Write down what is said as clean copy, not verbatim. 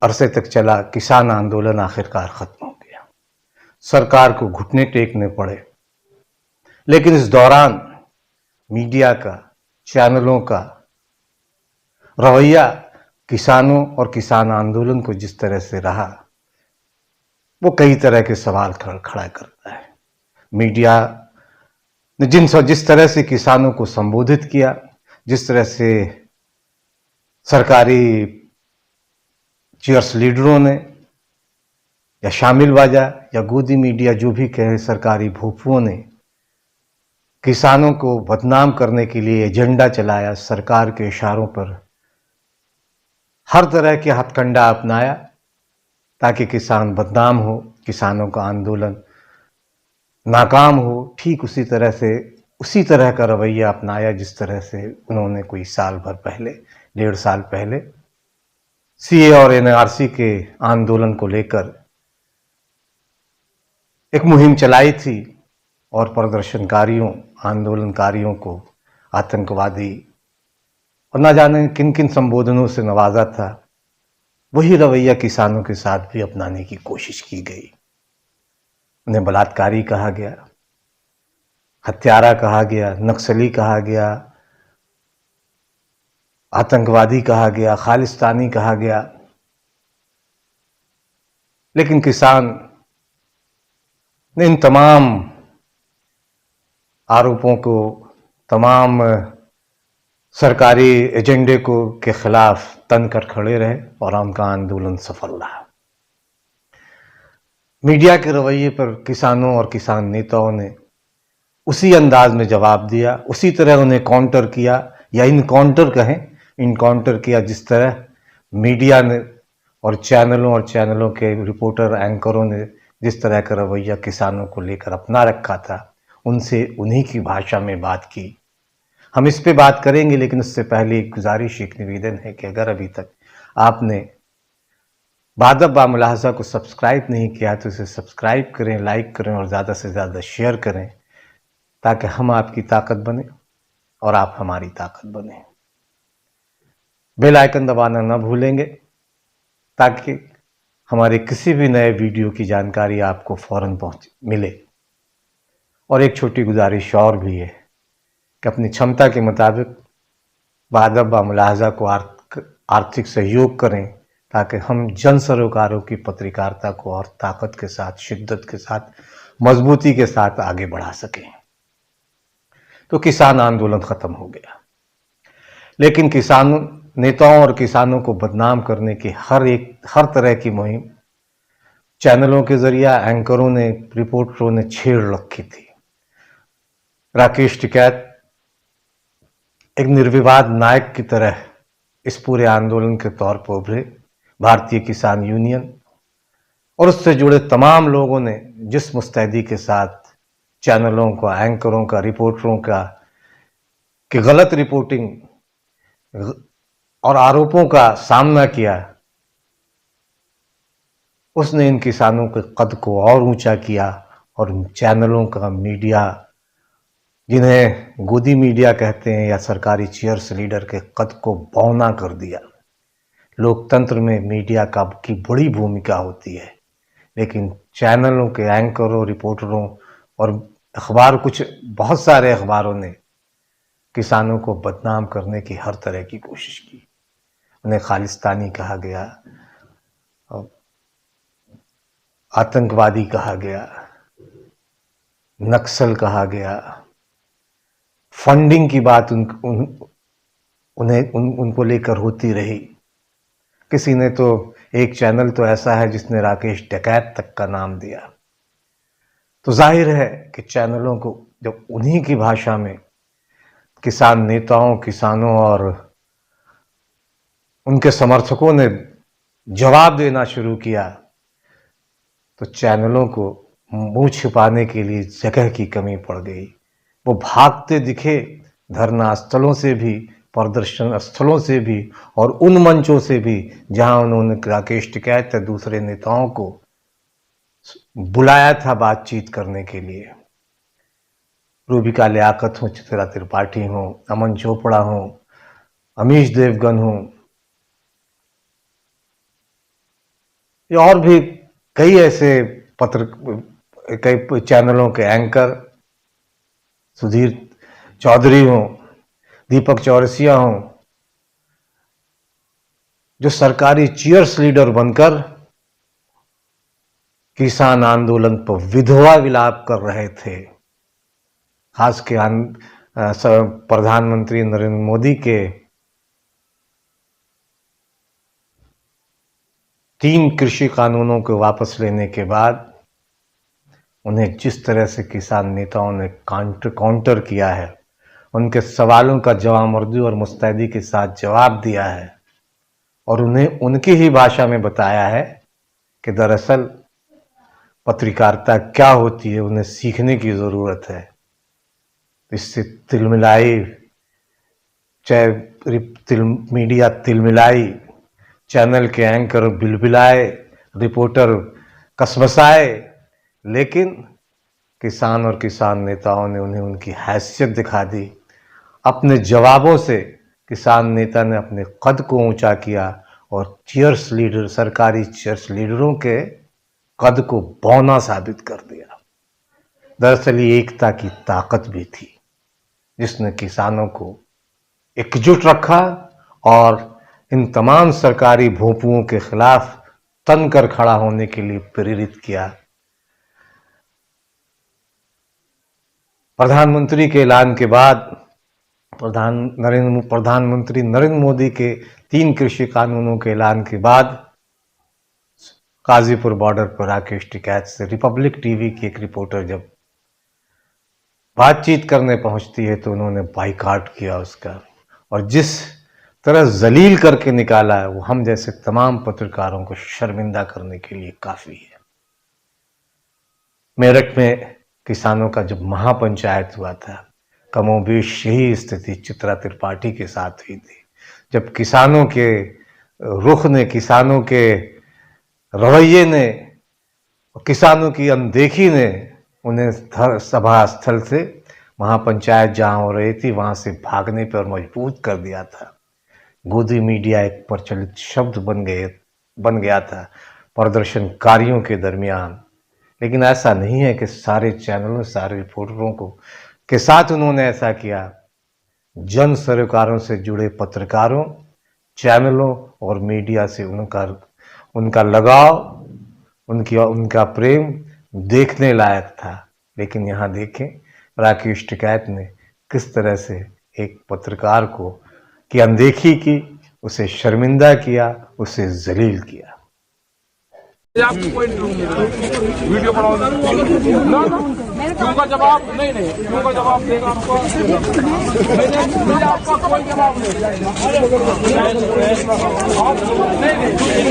अरसे तक चला किसान आंदोलन आखिरकार खत्म हो गया। सरकार को घुटने टेकने पड़े, लेकिन इस दौरान मीडिया का, चैनलों का रवैया किसानों और किसान आंदोलन को जिस तरह से रहा, वो कई तरह के सवाल खड़ा करता है। मीडिया ने जिस तरह से किसानों को संबोधित किया, जिस तरह से सरकारी चीयर्स लीडरों ने या शामिल बाजा या गोदी मीडिया जो भी कहे, सरकारी भूपुओं ने किसानों को बदनाम करने के लिए एजेंडा चलाया, सरकार के इशारों पर हर तरह के हथकंडा अपनाया ताकि किसान बदनाम हो, किसानों का आंदोलन नाकाम हो। ठीक उसी तरह का रवैया अपनाया जिस तरह से उन्होंने कोई साल भर पहले, 1.5 साल पहले सीए और एनआरसी के आंदोलन को लेकर एक मुहिम चलाई थी और प्रदर्शनकारियों, आंदोलनकारियों को आतंकवादी और ना जाने किन किन संबोधनों से नवाजा था। वही रवैया किसानों के साथ भी अपनाने की कोशिश की गई। उन्हें बलात्कारी कहा गया, हत्यारा कहा गया, नक्सली कहा गया, आतंकवादी कहा गया, खालिस्तानी कहा गया। लेकिन किसान ने इन तमाम आरोपों को, तमाम सरकारी एजेंडे को के खिलाफ तन कर खड़े रहे और उनका आंदोलन सफल रहा। मीडिया के रवैये पर किसानों और किसान नेताओं ने उसी अंदाज में जवाब दिया, उसी तरह उन्हें काउंटर किया या इनकाउंटर किया जिस तरह मीडिया ने और चैनलों के रिपोर्टर, एंकरों ने जिस तरह का रवैया किसानों को लेकर अपना रखा था, उनसे उन्हीं की भाषा में बात की। हम इस पे बात करेंगे, लेकिन उससे पहले एक गुजारिश, एक निवेदन है कि अगर अभी तक आपने बादब बा मुलाहजा को सब्सक्राइब नहीं किया तो इसे सब्सक्राइब करें, लाइक करें और ज़्यादा से ज़्यादा शेयर करें, ताकि हम आपकी ताकत बने और आप हमारी ताकत बने। बेल आइकन दबाना न भूलेंगे ताकि हमारे किसी भी नए वीडियो की जानकारी आपको फौरन मिले। और एक छोटी गुजारिश और भी है कि अपनी क्षमता के मुताबिक बादब बा मुलाहजा को आर्थिक सहयोग करें ताकि हम जन सरोकारों की पत्रकारिता को और ताकत के साथ, शिद्दत के साथ, मजबूती के साथ आगे बढ़ा सकें। तो किसान आंदोलन खत्म हो गया, लेकिन किसान नेताओं और किसानों को बदनाम करने की हर तरह की मुहिम चैनलों के जरिए, एंकरों ने, रिपोर्टरों ने छेड़ रखी थी। राकेश टिकैत एक निर्विवाद नायक की तरह इस पूरे आंदोलन के तौर पर उभरे। भारतीय किसान यूनियन और उससे जुड़े तमाम लोगों ने जिस मुस्तैदी के साथ चैनलों का, एंकरों का, रिपोर्टरों का कि गलत रिपोर्टिंग और आरोपों का सामना किया, उसने इन किसानों के कद को और ऊंचा किया और चैनलों का, मीडिया, जिन्हें गोदी मीडिया कहते हैं, या सरकारी चीयर्स लीडर के कद को बौना कर दिया। लोकतंत्र में मीडिया की बड़ी भूमिका होती है, लेकिन चैनलों के एंकरों, रिपोर्टरों और बहुत सारे अखबारों ने किसानों को बदनाम करने की हर तरह की कोशिश की। उन्हें खालिस्तानी कहा गया, आतंकवादी कहा गया, नक्सल कहा गया, फंडिंग की बात उनको लेकर होती रही। किसी ने तो, एक चैनल तो ऐसा है जिसने राकेश डकैत तक का नाम दिया। तो जाहिर है कि चैनलों को जब उन्हीं की भाषा में किसान नेताओं, किसानों और उनके समर्थकों ने जवाब देना शुरू किया, तो चैनलों को मुंह छिपाने के लिए जगह की कमी पड़ गई। वो भागते दिखे धरना स्थलों से भी, प्रदर्शन स्थलों से भी और उन मंचों से भी जहां उन्होंने राकेश टिकैत या दूसरे नेताओं को बुलाया था बातचीत करने के लिए। रूबिका लियाकत हो, चित्रा त्रिपाठी हो, अमन चोपड़ा हो, अमीश देवगन हो, और भी कई ऐसे कई चैनलों के एंकर, सुधीर चौधरी हों, दीपक चौरसिया हों, जो सरकारी चीयर्स लीडर बनकर किसान आंदोलन पर विधवा विलाप कर रहे थे। खास के प्रधानमंत्री नरेंद्र मोदी के 3 कृषि कानूनों को वापस लेने के बाद उन्हें जिस तरह से किसान नेताओं ने काउंटर किया है, उनके सवालों का जवाबमर्दी और मुस्तैदी के साथ जवाब दिया है और उन्हें उनकी ही भाषा में बताया है कि दरअसल पत्रकारिता क्या होती है, उन्हें सीखने की जरूरत है। इससे मीडिया तिलमिलाई, चैनल के एंकर बिलबिलाए, रिपोर्टर कसमसाए, लेकिन किसान और किसान नेताओं ने उन्हें उनकी हैसियत दिखा दी। अपने जवाबों से किसान नेता ने अपने कद को ऊंचा किया और सरकारी चीयर्स लीडरों के कद को बौना साबित कर दिया। दरअसल ये एकता की ताकत भी थी जिसने किसानों को एकजुट रखा और इन तमाम सरकारी भोंपुओं के खिलाफ तनकर खड़ा होने के लिए प्रेरित किया। प्रधानमंत्री के ऐलान के बाद प्रधानमंत्री नरेंद्र मोदी के 3 कृषि कानूनों के ऐलान के बाद गाजीपुर बॉर्डर पर राकेश टिकैत से रिपब्लिक टीवी की एक रिपोर्टर जब बातचीत करने पहुंचती है तो उन्होंने बाइकाट किया उसका, और जिस तरह जलील करके निकाला है वो हम जैसे तमाम पत्रकारों को शर्मिंदा करने के लिए काफी है। मेरठ में किसानों का जब महापंचायत हुआ था, कमोबेश यही स्थिति चित्रा त्रिपाठी के साथ हुई थी। जब किसानों के रुख ने, किसानों के रवैये ने, किसानों की अनदेखी ने उन्हें सभा स्थल से, महापंचायत जहां हो रही थी वहां से भागने पर मजबूर कर दिया था। गोदी मीडिया एक प्रचलित शब्द बन गया था प्रदर्शनकारियों के दरमियान। लेकिन ऐसा नहीं है कि सारे चैनलों, सारे रिपोर्टरों के साथ उन्होंने ऐसा किया। जन सरोकारों से जुड़े पत्रकारों, चैनलों और मीडिया से उनका लगाव, उनका प्रेम देखने लायक था। लेकिन यहाँ देखें राकेश टिकैत ने किस तरह से एक पत्रकार की अनदेखी की, उसे शर्मिंदा किया, उसे जलील किया। आपको कोई वीडियो बनाओ क्यों का जवाब नहीं क्यों का जवाब देगा आपको? आपका कोई जवाब नहीं।